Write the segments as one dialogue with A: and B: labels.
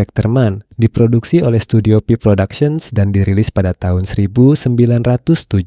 A: Spectreman, diproduksi oleh studio P Productions dan dirilis pada tahun 1971.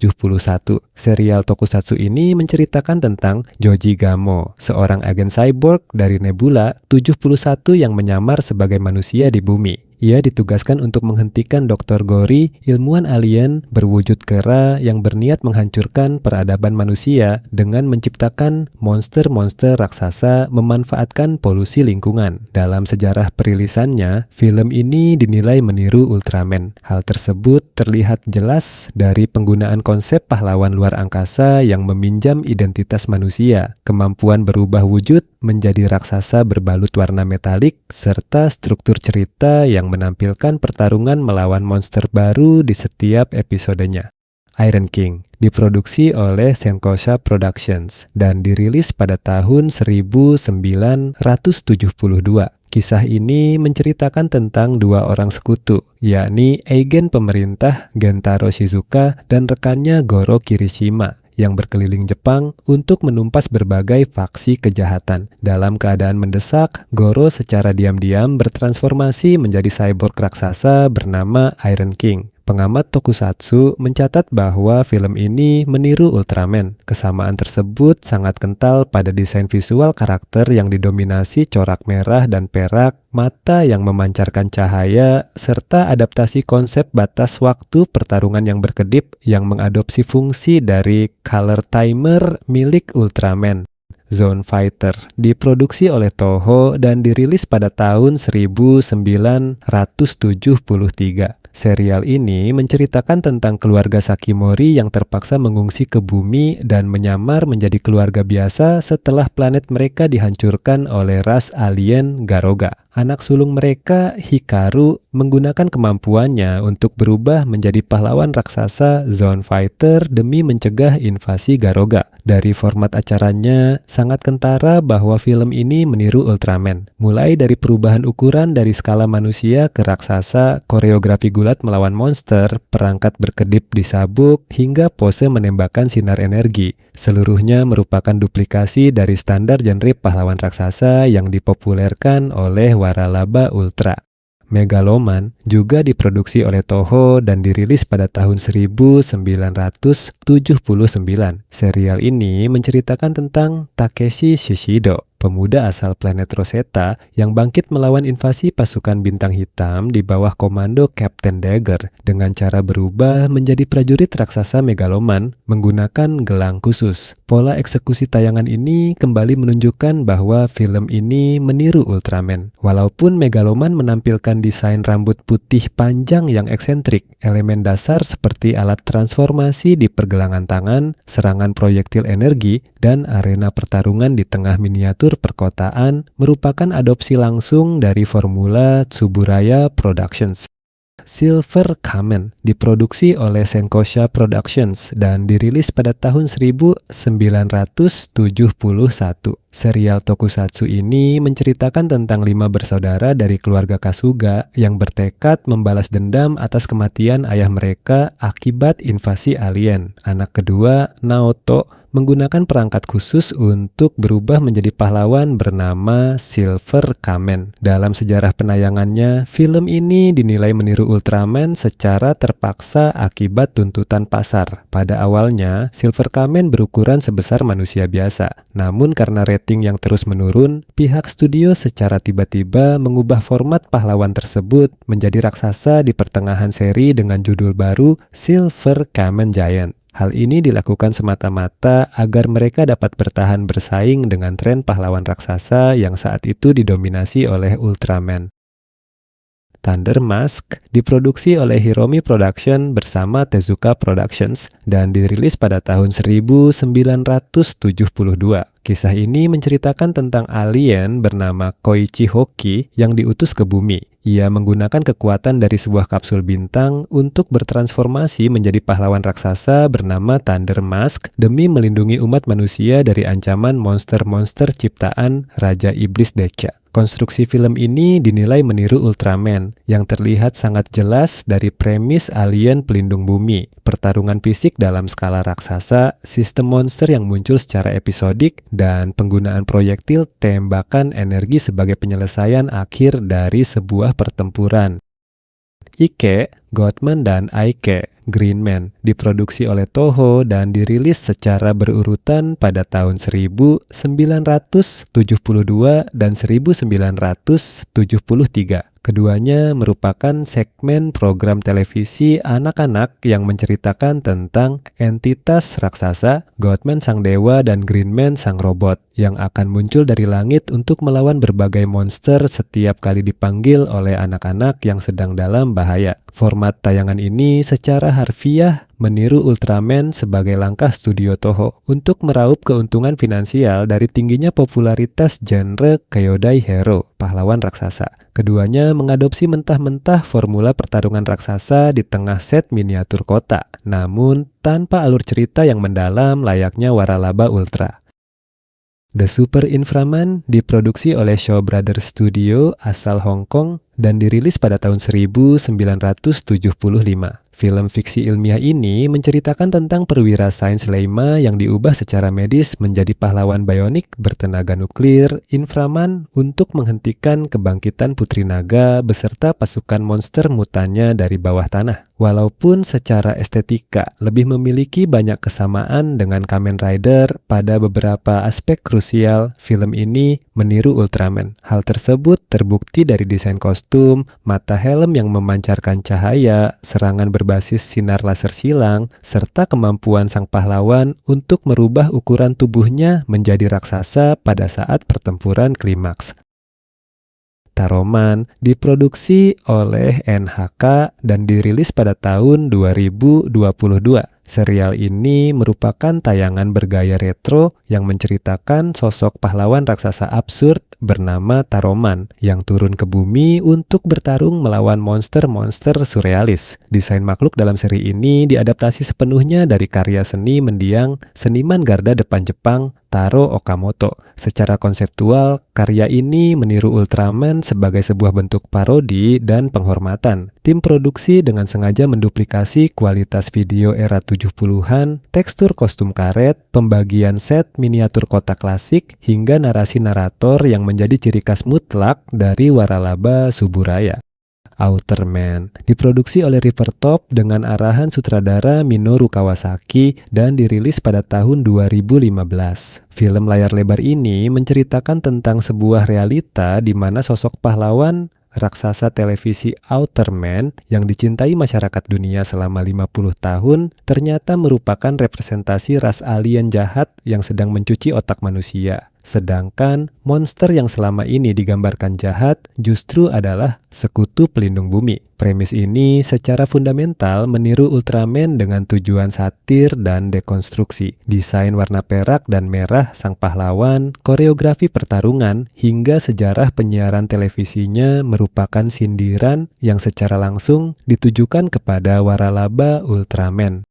A: Serial tokusatsu ini menceritakan tentang Joji Gamo, seorang agen cyborg dari Nebula 71 yang menyamar sebagai manusia di bumi. Ia ditugaskan untuk menghentikan Dr. Gori, ilmuwan alien berwujud kera yang berniat menghancurkan peradaban manusia dengan menciptakan monster-monster raksasa memanfaatkan polusi lingkungan. Dalam sejarah perilisannya, film ini dinilai meniru Ultraman. Hal tersebut terlihat jelas dari penggunaan konsep pahlawan luar angkasa yang meminjam identitas manusia, kemampuan berubah wujud menjadi raksasa berbalut warna metalik, serta struktur cerita yang menampilkan pertarungan melawan monster baru di setiap episodenya. Iron King diproduksi oleh Senkosha Productions dan dirilis pada tahun 1972. Kisah ini menceritakan tentang dua orang sekutu, yakni agen pemerintah Gentaro Shizuka dan rekannya Goro Kirishima, yang berkeliling Jepang untuk menumpas berbagai faksi kejahatan. Dalam keadaan mendesak, Goro secara diam-diam bertransformasi menjadi cyborg raksasa bernama Iron King. Pengamat tokusatsu mencatat bahwa film ini meniru Ultraman. Kesamaan tersebut sangat kental pada desain visual karakter yang didominasi corak merah dan perak, mata yang memancarkan cahaya, serta adaptasi konsep batas waktu pertarungan yang berkedip yang mengadopsi fungsi dari color timer milik Ultraman. Zone Fighter diproduksi oleh Toho dan dirilis pada tahun 1973. Serial ini menceritakan tentang keluarga Sakimori yang terpaksa mengungsi ke bumi dan menyamar menjadi keluarga biasa setelah planet mereka dihancurkan oleh ras alien Garoga. Anak sulung mereka, Hikaru, menggunakan kemampuannya untuk berubah menjadi pahlawan raksasa Zone Fighter demi mencegah invasi Garoga. Dari format acaranya, sangat kentara bahwa film ini meniru Ultraman. Mulai dari perubahan ukuran dari skala manusia ke raksasa, koreografi gulat melawan monster, perangkat berkedip di sabuk, hingga pose menembakkan sinar energi. Seluruhnya merupakan duplikasi dari standar genre pahlawan raksasa yang dipopulerkan oleh waralaba Ultra. Megaloman juga diproduksi oleh Toho dan dirilis pada tahun 1979. Serial ini menceritakan tentang Takeshi Shishido, pemuda asal planet Rosetta yang bangkit melawan invasi pasukan bintang hitam di bawah komando Captain Dagger dengan cara berubah menjadi prajurit raksasa Megaloman menggunakan gelang khusus. Pola eksekusi tayangan ini kembali menunjukkan bahwa film ini meniru Ultraman. Walaupun Megaloman menampilkan desain rambut putih panjang yang eksentrik, elemen dasar seperti alat transformasi di pergelangan tangan, serangan proyektil energi, dan arena pertarungan di tengah miniatur perkotaan merupakan adopsi langsung dari formula Tsuburaya Productions. Silver Kamen diproduksi oleh Senkosha Productions dan dirilis pada tahun 1971. Serial tokusatsu ini menceritakan tentang 5 bersaudara dari keluarga Kasuga yang bertekad membalas dendam atas kematian ayah mereka akibat invasi alien. Anak kedua, Naoto, menggunakan perangkat khusus untuk berubah menjadi pahlawan bernama Silver Kamen. Dalam sejarah penayangannya, film ini dinilai meniru Ultraman secara terpaksa akibat tuntutan pasar. Pada awalnya, Silver Kamen berukuran sebesar manusia biasa. Namun karena rating yang terus menurun, pihak studio secara tiba-tiba mengubah format pahlawan tersebut menjadi raksasa di pertengahan seri dengan judul baru Silver Kamen Giant. Hal ini dilakukan semata-mata agar mereka dapat bertahan bersaing dengan tren pahlawan raksasa yang saat itu didominasi oleh Ultraman. Thunder Mask diproduksi oleh Hiromi Production bersama Tezuka Productions dan dirilis pada tahun 1972. Kisah ini menceritakan tentang alien bernama Koichi Hoki yang diutus ke bumi. Ia menggunakan kekuatan dari sebuah kapsul bintang untuk bertransformasi menjadi pahlawan raksasa bernama Thunder Mask demi melindungi umat manusia dari ancaman monster-monster ciptaan Raja Iblis Decha. Konstruksi film ini dinilai meniru Ultraman yang terlihat sangat jelas dari premis alien pelindung bumi, pertarungan fisik dalam skala raksasa, sistem monster yang muncul secara episodik, dan penggunaan proyektil tembakan energi sebagai penyelesaian akhir dari sebuah sebuah pertempuran. Ike, Goatman, dan Aike, Greenman, diproduksi oleh Toho dan dirilis secara berurutan pada tahun 1972 dan 1973. Keduanya merupakan segmen program televisi anak-anak yang menceritakan tentang entitas raksasa, Goatman sang dewa dan Greenman sang robot, yang akan muncul dari langit untuk melawan berbagai monster setiap kali dipanggil oleh anak-anak yang sedang dalam bahaya. Format tayangan ini secara harfiah meniru Ultraman sebagai langkah studio Toho untuk meraup keuntungan finansial dari tingginya popularitas genre Kyodai Hero, pahlawan raksasa. Keduanya mengadopsi mentah-mentah formula pertarungan raksasa di tengah set miniatur kota, namun tanpa alur cerita yang mendalam layaknya Waralaba Ultra. The Super Inframan diproduksi oleh Shaw Brothers Studio asal Hong Kong dan dirilis pada tahun 1975. Film fiksi ilmiah ini menceritakan tentang perwira sains Leima yang diubah secara medis menjadi pahlawan bionik bertenaga nuklir, Inframan, untuk menghentikan kebangkitan Putri Naga beserta pasukan monster mutannya dari bawah tanah. Walaupun secara estetika lebih memiliki banyak kesamaan dengan Kamen Rider, pada beberapa aspek krusial, film ini meniru Ultraman. Hal tersebut terbukti dari desain kostum, mata helm yang memancarkan cahaya, serangan berbasis sinar laser silang, serta kemampuan sang pahlawan untuk merubah ukuran tubuhnya menjadi raksasa pada saat pertempuran klimaks. Taroman diproduksi oleh NHK dan dirilis pada tahun 2022. Serial ini merupakan tayangan bergaya retro yang menceritakan sosok pahlawan raksasa absurd bernama Taroman yang turun ke bumi untuk bertarung melawan monster-monster surrealis. Desain makhluk dalam seri ini diadaptasi sepenuhnya dari karya seni mendiang seniman garda depan Jepang, Taro Okamoto. Secara konseptual, karya ini meniru Ultraman sebagai sebuah bentuk parodi dan penghormatan. Tim produksi dengan sengaja menduplikasi kualitas video era 70-an, tekstur kostum karet, pembagian set miniatur kota klasik, hingga narasi narator yang menjadi ciri khas mutlak dari Waralaba Suburaya. Outerman diproduksi oleh Rivertop dengan arahan sutradara Minoru Kawasaki dan dirilis pada tahun 2015. Film layar lebar ini menceritakan tentang sebuah realita di mana sosok pahlawan raksasa televisi Outerman yang dicintai masyarakat dunia selama 50 tahun ternyata merupakan representasi ras alien jahat yang sedang mencuci otak manusia. Sedangkan monster yang selama ini digambarkan jahat justru adalah sekutu pelindung bumi. Premis ini secara fundamental meniru Ultraman dengan tujuan satir dan dekonstruksi. Desain warna perak dan merah sang pahlawan, koreografi pertarungan, hingga sejarah penyiaran televisinya merupakan sindiran yang secara langsung ditujukan kepada Waralaba Ultraman.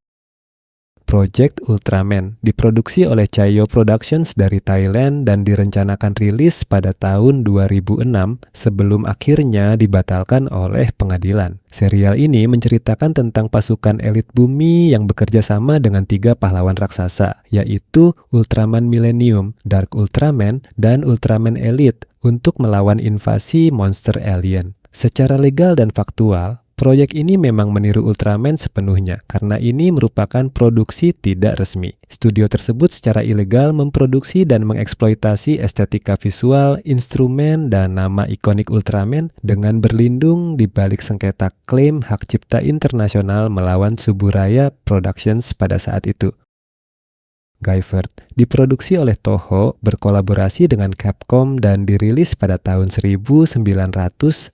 A: Project Ultraman diproduksi oleh Chaeyo Productions dari Thailand dan direncanakan rilis pada tahun 2006 sebelum akhirnya dibatalkan oleh pengadilan. Serial ini menceritakan tentang pasukan elit bumi yang bekerja sama dengan 3 pahlawan raksasa, yaitu Ultraman Millennium, Dark Ultraman, dan Ultraman Elite untuk melawan invasi monster alien. Secara legal dan faktual, proyek ini memang meniru Ultraman sepenuhnya, karena ini merupakan produksi tidak resmi. Studio tersebut secara ilegal memproduksi dan mengeksploitasi estetika visual, instrumen, dan nama ikonik Ultraman dengan berlindung di balik sengketa klaim hak cipta internasional melawan Suburaya Productions pada saat itu. Guyver diproduksi oleh Toho berkolaborasi dengan Capcom dan dirilis pada tahun 1996.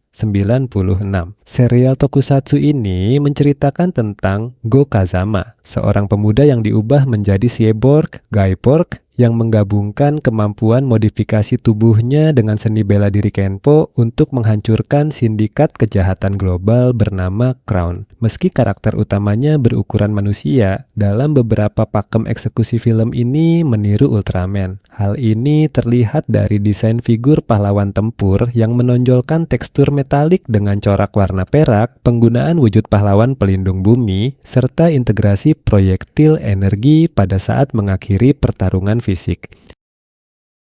A: Serial tokusatsu ini menceritakan tentang Go Kazama, seorang pemuda yang diubah menjadi cyborg, Guyborg, yang menggabungkan kemampuan modifikasi tubuhnya dengan seni bela diri Kenpo untuk menghancurkan sindikat kejahatan global bernama Crown. Meski karakter utamanya berukuran manusia, dalam beberapa pakem eksekusi film ini meniru Ultraman. Hal ini terlihat dari desain figur pahlawan tempur yang menonjolkan tekstur metalik dengan corak warna perak, penggunaan wujud pahlawan pelindung bumi, serta integrasi proyektil energi pada saat mengakhiri pertarungan fisik.